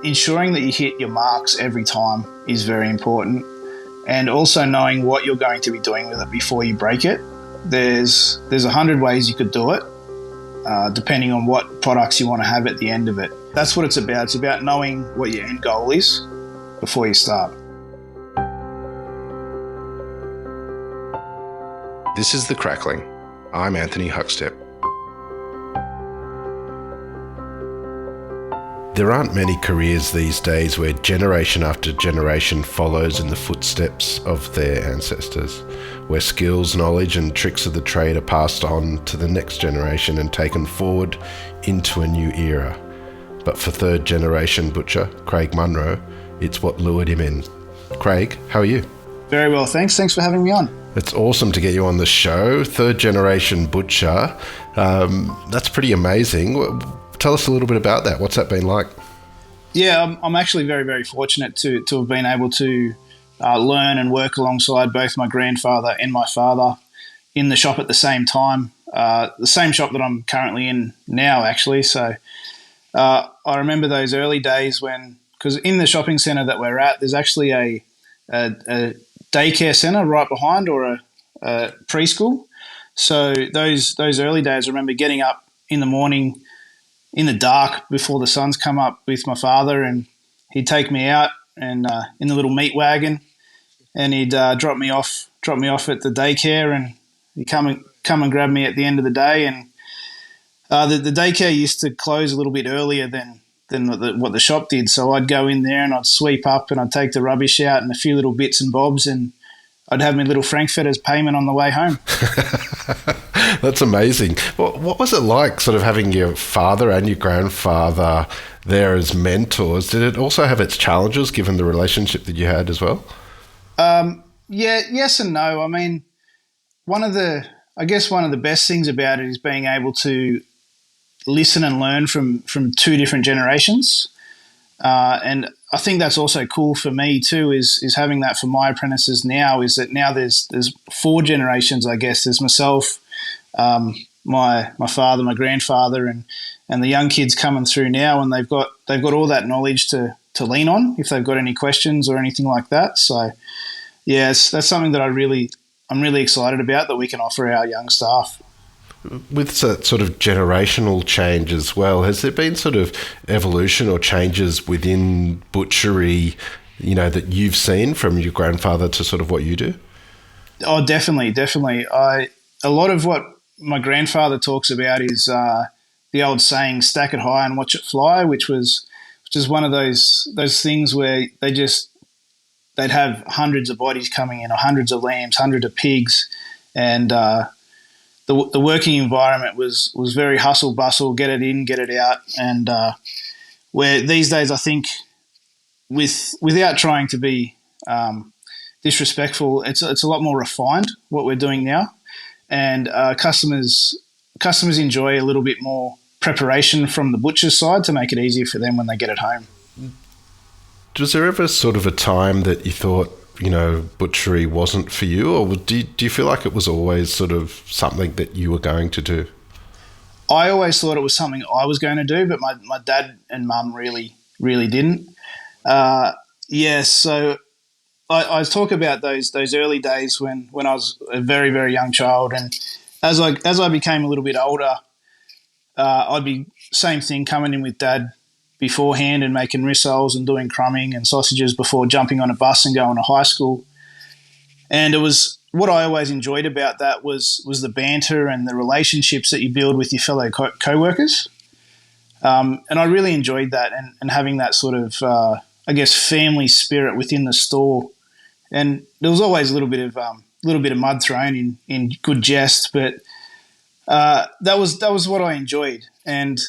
ensuring that you hit your marks every time is very important, and also knowing what you're going to be doing with it before you break it. There's 100 ways you could do it, depending on what products you want to have at the end of it. That's what it's about. It's about knowing what your end goal is before you start. This is The Crackling. I'm Anthony Huckstep. There aren't many careers these days where generation after generation follows in the footsteps of their ancestors, where skills, knowledge and tricks of the trade are passed on to the next generation and taken forward into a new era. But for third generation butcher Craig Munro, it's what lured him in. Craig, how are you? Very well, thanks. Thanks for having me on. It's awesome to get you on the show. Third generation butcher. That's pretty amazing. Tell us a little bit about that. What's that been like? Yeah, I'm actually very, very fortunate to have been able to learn and work alongside both my grandfather and my father in the shop at the same time. The same shop that I'm currently in now, actually. So I remember those early days when, because in the shopping centre that we're at, there's actually a daycare centre right behind, or a preschool. So those early days, I remember getting up in the morning in the dark before the sun's come up with my father, and he'd take me out and in the little meat wagon, and he'd drop me off at the daycare, and he'd come and grab me at the end of the day. And the daycare used to close a little bit earlier than what the shop did, so I'd go in there and I'd sweep up and I'd take the rubbish out and a few little bits and bobs, and I'd have my little frankfurters payment on the way home. That's amazing. What was it like sort of having your father and your grandfather there as mentors? Did it also have its challenges given the relationship that you had as well? Yes and no. I mean, one of the best things about it is being able to listen and learn from two different generations. And I think that's also cool for me too, is having that for my apprentices now, is that now there's 4 generations, I guess. There's myself, my father, my grandfather, and the young kids coming through now, and they've got all that knowledge to lean on if they've got any questions or anything like that. So yes, that's something that I'm really excited about, that we can offer our young staff. With that sort of generational change as well, has there been sort of evolution or changes within butchery, that you've seen from your grandfather to sort of what you do? Oh, definitely. A lot of what my grandfather talks about is the old saying, stack it high and watch it fly, which is one of those things where they'd have hundreds of bodies coming in, or hundreds of lambs, hundreds of pigs, and the working environment was very hustle bustle, get it in, get it out, and where these days I think, without trying to be disrespectful, it's a lot more refined what we're doing now, and customers enjoy a little bit more preparation from the butcher's side to make it easier for them when they get it home. Was there ever sort of a time that you thought, butchery wasn't for you, or do you feel like it was always sort of something that you were going to do? I always thought it was something I was going to do, but my dad and mum really, really didn't. So I talk about those early days when I was a very, very young child, and as I became a little bit older, I'd be same thing, coming in with dad beforehand and making rissoles and doing crumbing and sausages before jumping on a bus and going to high school. And it was, what I always enjoyed about that was the banter and the relationships that you build with your fellow co-workers. And I really enjoyed that, and having that sort of, family spirit within the store. And there was always a little bit of mud thrown in good jest, but that was what I enjoyed. And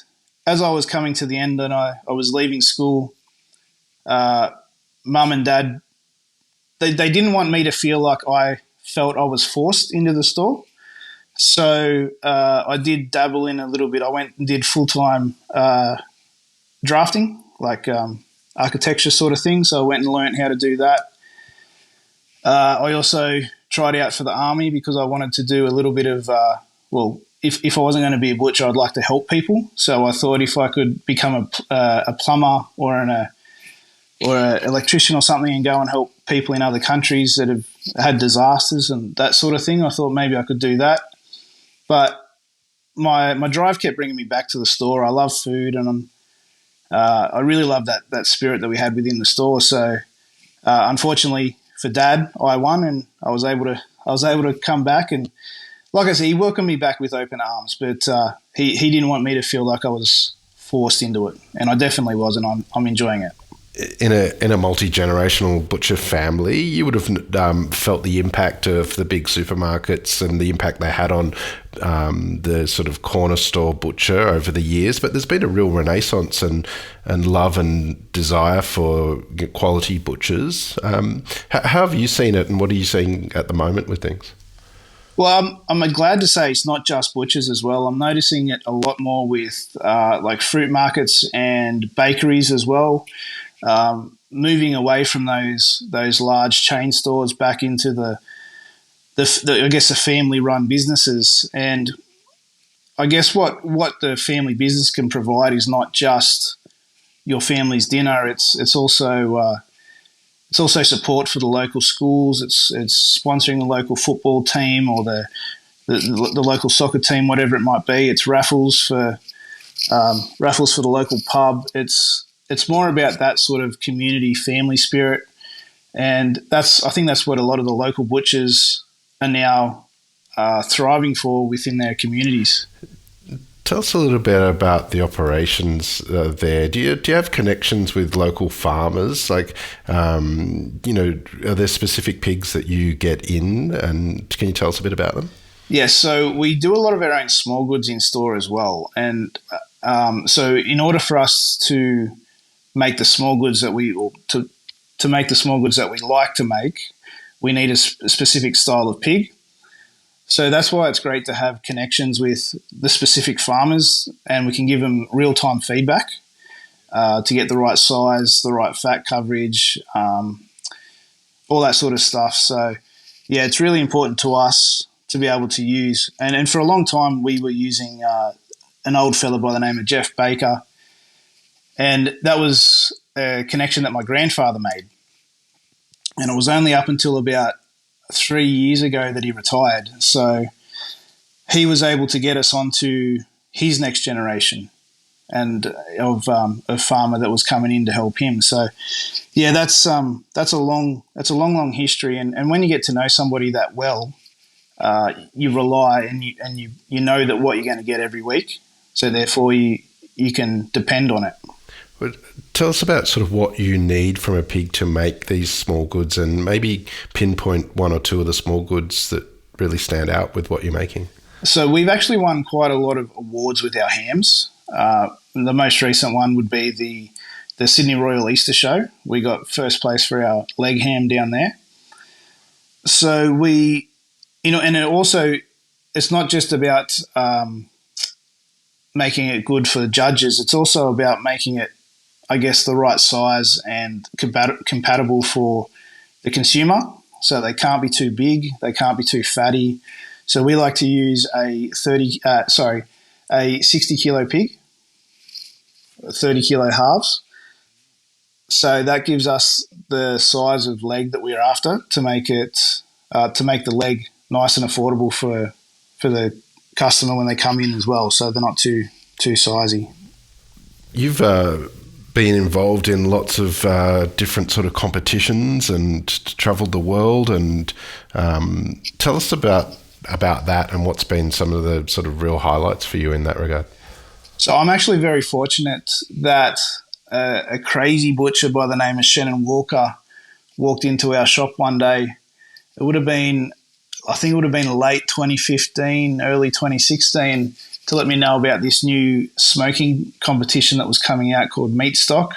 as I was coming to the end and I was leaving school, mum and dad, they didn't want me to feel like I felt I was forced into the store. So I did dabble in a little bit. I went and did full-time drafting, like architecture sort of thing. So I went and learned how to do that. I also tried out for the army because I wanted to do a little bit of, if I wasn't going to be a butcher, I'd like to help people. So I thought if I could become a plumber or or an electrician or something and go and help people in other countries that have had disasters and that sort of thing. I thought maybe I could do that. But my drive kept bringing me back to the store. I love food, and I really love that spirit that we had within the store. So unfortunately for Dad, I won, and I was able to come back. And like I said, he welcomed me back with open arms, but he didn't want me to feel like I was forced into it, and I definitely was, and I'm enjoying it. In a multi-generational butcher family, you would have felt the impact of the big supermarkets and the impact they had on the sort of corner store butcher over the years. But there's been a real renaissance and love and desire for quality butchers. How have you seen it, and what are you seeing at the moment with things? Well, I'm glad to say it's not just butchers as well. I'm noticing it a lot more with like fruit markets and bakeries as well. Moving away from those large chain stores back into the I guess the family run businesses. And I guess what the family business can provide is not just your family's dinner. It's also support for the local schools. It's sponsoring the local football team or the local soccer team, whatever it might be. It's raffles for the local pub. It's more about that sort of community family spirit, and I think that's what a lot of the local butchers are now thriving for within their communities. Tell us a little bit about the operations there. Do you have connections with local farmers? Like, are there specific pigs that you get in, and can you tell us a bit about them? Yeah, so we do a lot of our own small goods in store as well, and so in order for us to make the small goods that to make the small goods that we like to make, we need a specific style of pig. So that's why it's great to have connections with the specific farmers, and we can give them real-time feedback to get the right size, the right fat coverage, all that sort of stuff. So, yeah, it's really important to us to be able to use. And for a long time, we were using an old fella by the name of Jeff Baker, and that was a connection that my grandfather made. And it was only up until about 3 years ago that he retired. So he was able to get us onto his next generation and of farmer that was coming in to help him. So yeah, that's a long history. And when you get to know somebody that well, you rely and you know that what you're going to get every week. So therefore you can depend on it. Tell us about sort of what you need from a pig to make these small goods, and maybe pinpoint one or two of the small goods that really stand out with what you're making. So we've actually won quite a lot of awards with our hams. The most recent one would be the Sydney Royal Easter Show. We got first place for our leg ham down there. So and it's not just about making it good for the judges. It's also about making it, I guess, the right size and compatible for the consumer. So they can't be too big, they can't be too fatty. So we like to use a 60 kilo pig, 30 kilo halves. So that gives us the size of leg that we're after to make the leg nice and affordable for the customer when they come in as well. So they're not too sizey. You've been involved in lots of different sort of competitions and travelled the world, and tell us about that and what's been some of the sort of real highlights for you in that regard. So I'm actually very fortunate that a crazy butcher by the name of Shannon Walker walked into our shop one day. I think it would have been late 2015, early 2016, to let me know about this new smoking competition that was coming out called Meat Stock.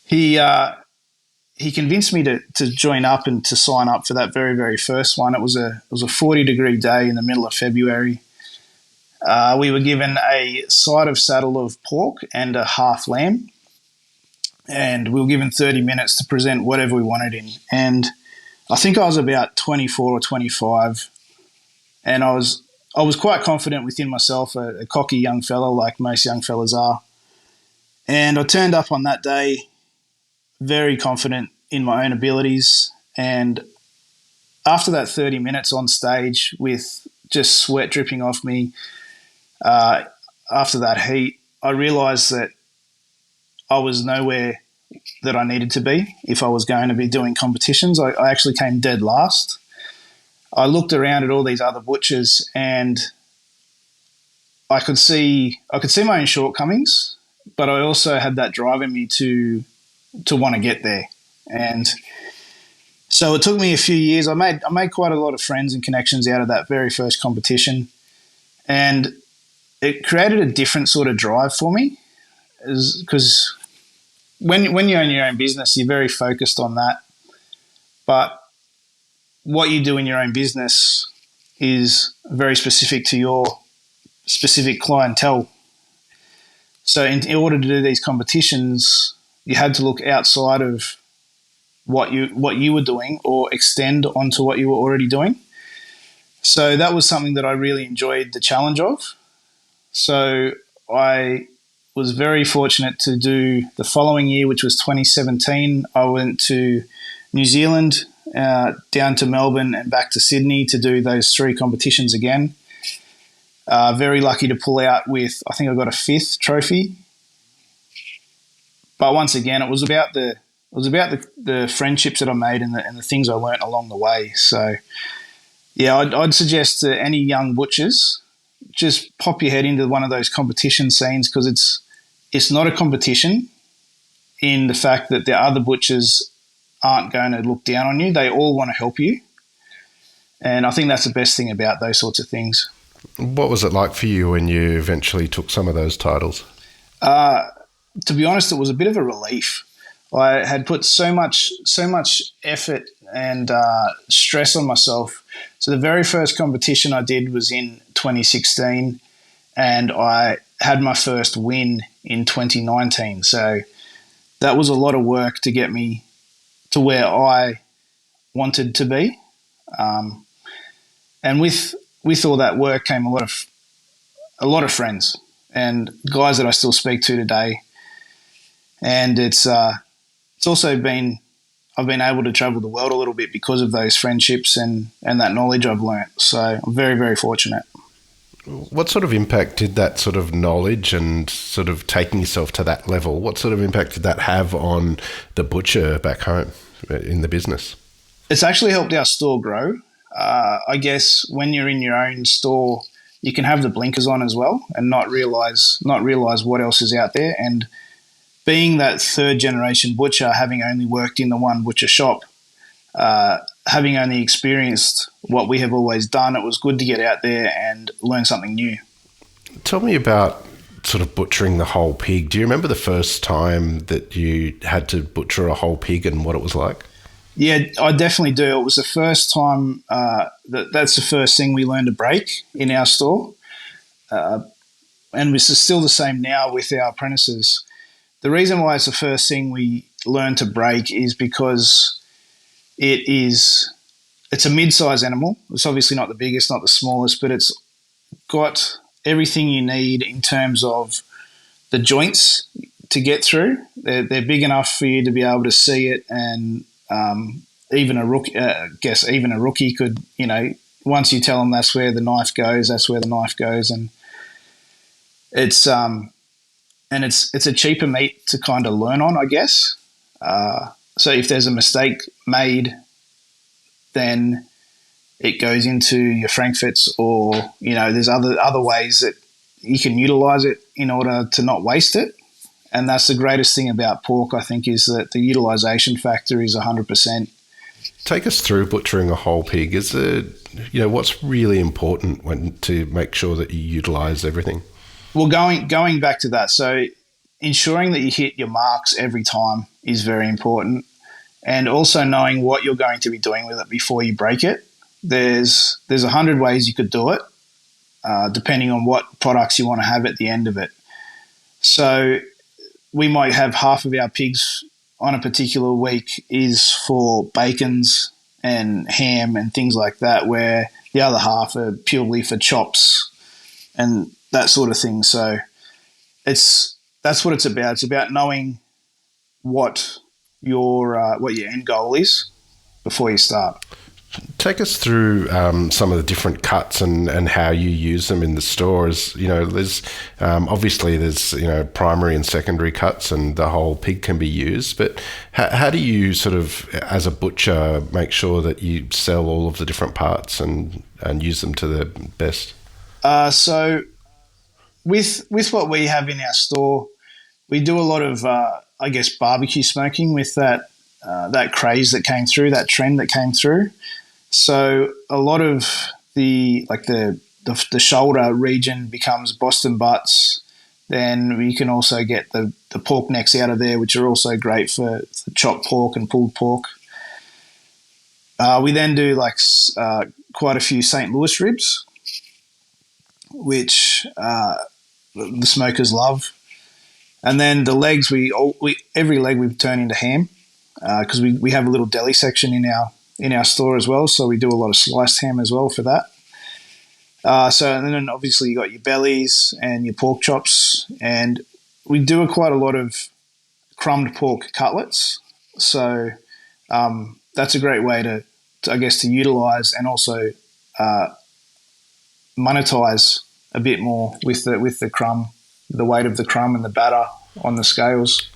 He convinced me to join up and to sign up for that very, very first one. It was a 40-degree day in the middle of February. We were given a side of saddle of pork and a half lamb, and we were given 30 minutes to present whatever we wanted in. And I think I was about 24 or 25, and I was quite confident within myself, a cocky young fella like most young fellas are. And I turned up on that day very confident in my own abilities. And after that 30 minutes on stage with just sweat dripping off me, after that heat, I realised that I was nowhere that I needed to be if I was going to be doing competitions. I actually came dead last. I looked around at all these other butchers and I could see my own shortcomings, but I also had that drive in me to want to get there. And so it took me a few years. I made quite a lot of friends and connections out of that very first competition, and it created a different sort of drive for me, because when you own your own business, you're very focused on that. But what you do in your own business is very specific to your specific clientele. So in order to do these competitions, you had to look outside of what you were doing or extend onto what you were already doing. So that was something that I really enjoyed the challenge of. So I was very fortunate to do the following year, which was 2017. I went to New Zealand, down to Melbourne and back to Sydney to do those 3 competitions again. Very lucky to pull out with, I think I got a 5th trophy. But once again, it was about the friendships that I made and the things I learnt along the way. So, yeah, I'd suggest to any young butchers, just pop your head into one of those competition scenes, because it's not a competition in the fact that the other butchers aren't going to look down on you. They all want to help you. And I think that's the best thing about those sorts of things. What was it like for you when you eventually took some of those titles? To be honest, it was a bit of a relief. I had put so much effort and stress on myself. So the very first competition I did was in 2016, and I had my first win in 2019. So that was a lot of work to get me to where I wanted to be. And with all that work came a lot of friends and guys that I still speak to today. And it's also been, I've been able to travel the world a little bit because of those friendships and that knowledge I've learnt. So I'm very, very fortunate. What sort of impact did that sort of knowledge and sort of taking yourself to that level, what sort of impact did that have on the butcher back home in the business? It's actually helped our store grow. I guess when you're in your own store, you can have the blinkers on as well and not realize what else is out there. And being that third generation butcher, having only worked in the one butcher shop, having only experienced what we have always done, it was good to get out there and learn something new. Tell me about sort of butchering the whole pig. Do you remember the first time that you had to butcher a whole pig and what it was like? Yeah, I definitely do. It was the first time, that's the first thing we learned to break in our store. And this is still the same now with our apprentices. The reason why it's the first thing we learn to break is because it's a mid-sized animal. It's obviously not the biggest, not the smallest, but it's got everything you need in terms of the joints to get through. They're big enough for you to be able to see it, and even a rookie could, once you tell them that's where the knife goes, that's where the knife goes, and it's a cheaper meat to kind of learn on, I guess. So if there's a mistake made, then it goes into your frankfurts, or there's other ways that you can utilize it in order to not waste it. And that's the greatest thing about pork, I think, is that the utilization factor is 100%. Take us through butchering a whole pig. Is it, what's really important to make sure that you utilize everything? Well, going back to that, so ensuring that you hit your marks every time is very important, and also knowing what you're going to be doing with it before you break it. There's 100 ways you could do it, depending on what products you want to have at the end of it. So we might have half of our pigs on a particular week is for bacons and ham and things like that, where the other half are purely for chops and that sort of thing. So that's what it's about. It's about knowing what your what your end goal is before you start. Take us through some of the different cuts and how you use them in the stores. There's obviously there's primary and secondary cuts, and the whole pig can be used. But how do you sort of, as a butcher, make sure that you sell all of the different parts and use them to the best? So with what we have in our store, we do a lot of barbecue smoking with that craze that came through, that trend that came through. So a lot of the shoulder region becomes Boston butts. Then we can also get the pork necks out of there, which are also great for chopped pork and pulled pork. We then do quite a few St. Louis ribs, which the smokers love. And then the legs, every leg we turn into ham because we have a little deli section in our store as well, so we do a lot of sliced ham as well for that. And then obviously you got your bellies and your pork chops, and we do quite a lot of crumbed pork cutlets. So that's a great way to utilize and also monetize a bit more with the crumb, the weight of the crumb and the batter on the scales.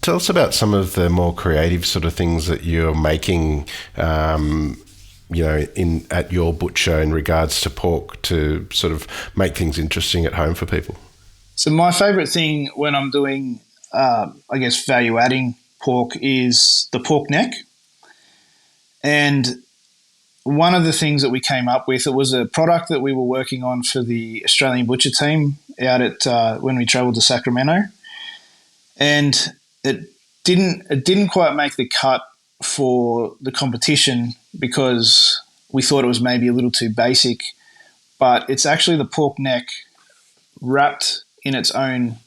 Tell us about some of the more creative sort of things that you're making, at your butcher in regards to pork, to sort of make things interesting at home for people. So my favourite thing when I'm doing, value adding pork is the pork neck. And one of the things that we came up with, it was a product that we were working on for the Australian butcher team out at when we travelled to Sacramento, and it didn't quite make the cut for the competition because we thought it was maybe a little too basic. But it's actually the pork neck wrapped in its own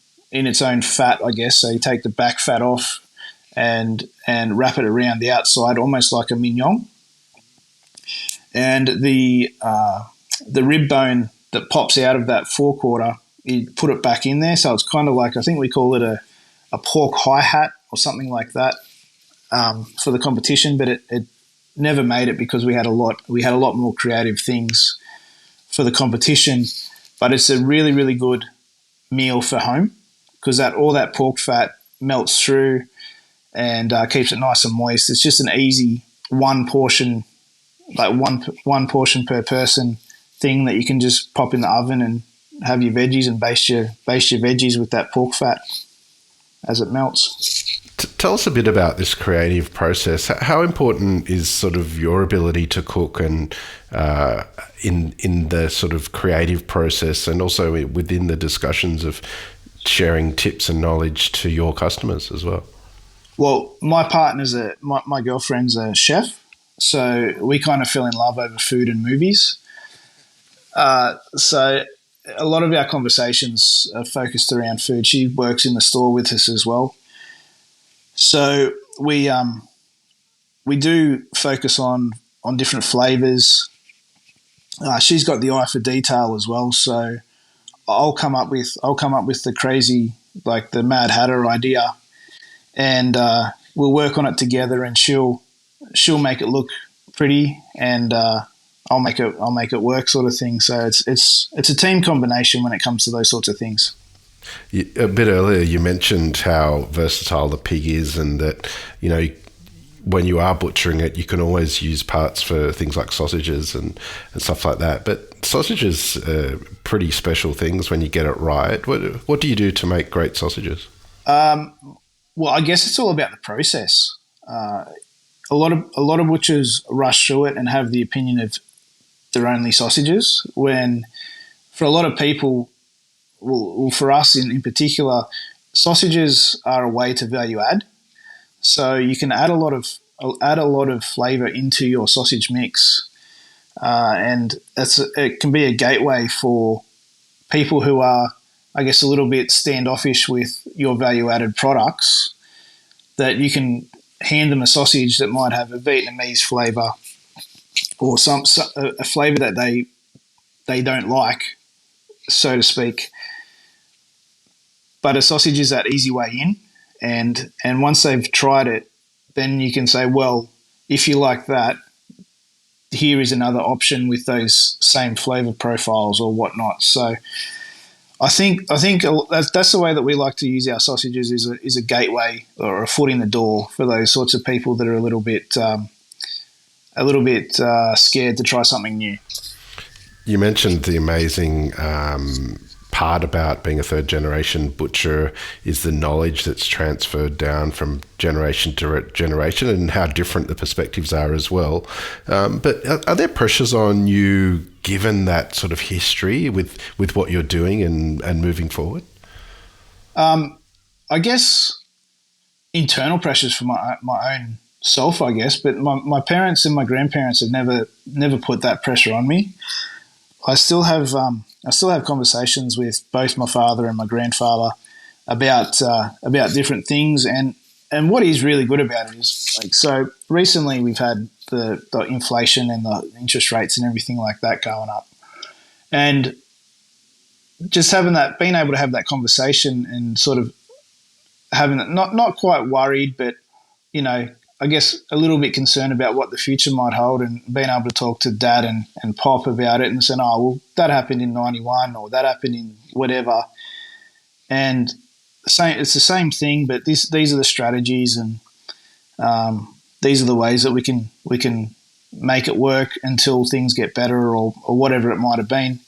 fat, I guess. So you take the back fat off and wrap it around the outside, almost like a mignon. And the rib bone that pops out of that forequarter, you put it back in there. So it's kind of like, I think we call it a pork hi-hat or something like that for the competition, but it never made it because we had a lot more creative things for the competition. But it's a really, really good meal for home because all that pork fat melts through and keeps it nice and moist. It's just an easy one portion per person thing that you can just pop in the oven and have your veggies and baste your veggies with that pork fat as it melts. Tell us a bit about this creative process. How important is sort of your ability to cook and in the sort of creative process, and also within the discussions of sharing tips and knowledge to your customers as well? Well, my partner's my girlfriend's a chef, so we kind of fell in love over food and movies. So a lot of our conversations are focused around food. She works in the store with us as well. So we do focus on different flavors. She's got the eye for detail as well. So I'll come up with the crazy, like the Mad Hatter idea, and we'll work on it together. And she'll make it look pretty, and I'll make it work, sort of thing. So it's a team combination when it comes to those sorts of things. A bit earlier, you mentioned how versatile the pig is, and that when you are butchering it, you can always use parts for things like sausages and stuff like that. But sausages are pretty special things when you get it right. What do you do to make great sausages? Well, I guess it's all about the process. A lot of butchers rush through it and have the opinion of they're only sausages, when for a lot of people, well, for us in particular, sausages are a way to value add. So you can add a lot of flavour into your sausage mix, and it can be a gateway for people who are, I guess, a little bit standoffish with your value added products, that you can hand them a sausage that might have a Vietnamese flavour or a flavour that they don't like, so to speak. But a sausage is that easy way in, and once they've tried it, then you can say, well, if you like that, here is another option with those same flavor profiles or whatnot. So I think that's the way that we like to use our sausages is a gateway or a foot in the door for those sorts of people that are a little bit scared to try something new. You mentioned the amazing part about being a third generation butcher is the knowledge that's transferred down from generation to generation and how different the perspectives are as well. But are there pressures on you given that sort of history with what you're doing and moving forward? I guess internal pressures for my own self, I guess, but my parents and my grandparents have never put that pressure on me. I still have conversations with both my father and my grandfather about different things, and what is really good about it is, like, so recently we've had the inflation and the interest rates and everything like that going up, and just being able to have that conversation and sort of having it not quite worried, but I guess a little bit concerned about what the future might hold, and being able to talk to Dad and Pop about it and saying, oh, well, that happened in 91 or that happened in whatever. And it's the same thing, but these are the strategies, and these are the ways that we can make it work until things get better or whatever it might have been.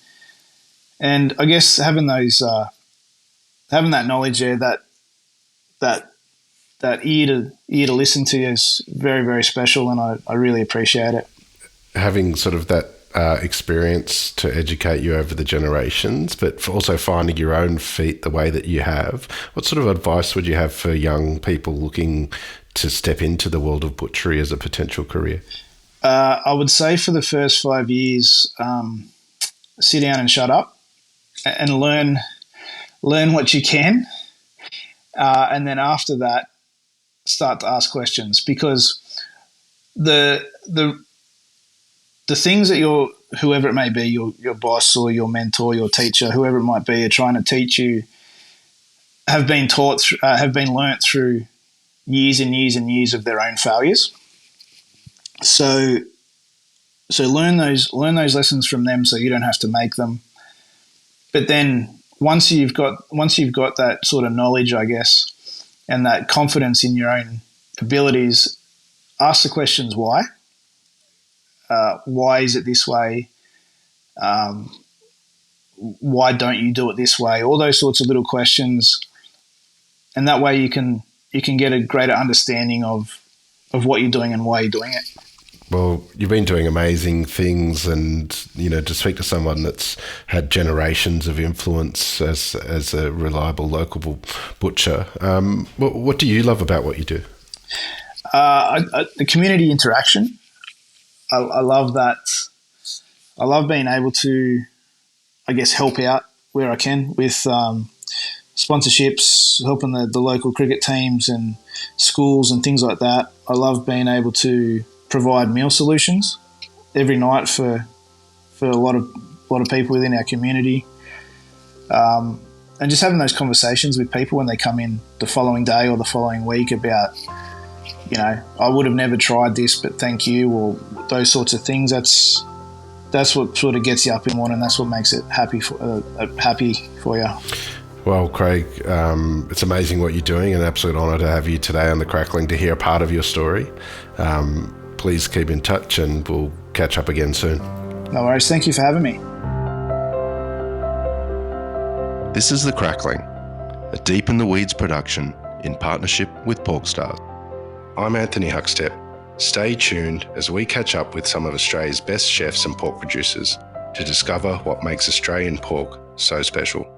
And I guess having that knowledge there, that ear to listen to is very, very special, and I really appreciate it. Having sort of that experience to educate you over the generations, but also finding your own feet the way that you have, what sort of advice would you have for young people looking to step into the world of butchery as a potential career? I would say for the first 5 years, sit down and shut up and learn what you can. And then after that, start to ask questions, because the things that whoever it may be, your boss or your mentor, your teacher, whoever it might be, are trying to teach you, have been learnt through years and years and years of their own failures. So learn those lessons from them, so you don't have to make them. But then once you've got that sort of knowledge, I guess, and that confidence in your own abilities, ask the questions why. Why is it this way? Why don't you do it this way? All those sorts of little questions, and that way you can get a greater understanding of what you're doing and why you're doing it. Well, you've been doing amazing things, and to speak to someone that's had generations of influence as a reliable local butcher. What do you love about what you do? The community interaction. I love that. I love being able to, I guess, help out where I can with sponsorships, helping the local cricket teams and schools and things like that. I love being able to provide meal solutions every night for a lot of people within our community, and just having those conversations with people when they come in the following day or the following week about, I would have never tried this, but thank you, or those sorts of things. That's what sort of gets you up in the morning. That's what makes it happy for you. Well, Craig, it's amazing what you're doing, and an absolute honour to have you today on the Crackling to hear a part of your story. Please keep in touch, and we'll catch up again soon. No worries. Thank you for having me. This is The Crackling, a Deep in the Weeds production in partnership with PorkStar. I'm Anthony Huckstep. Stay tuned as we catch up with some of Australia's best chefs and pork producers to discover what makes Australian pork so special.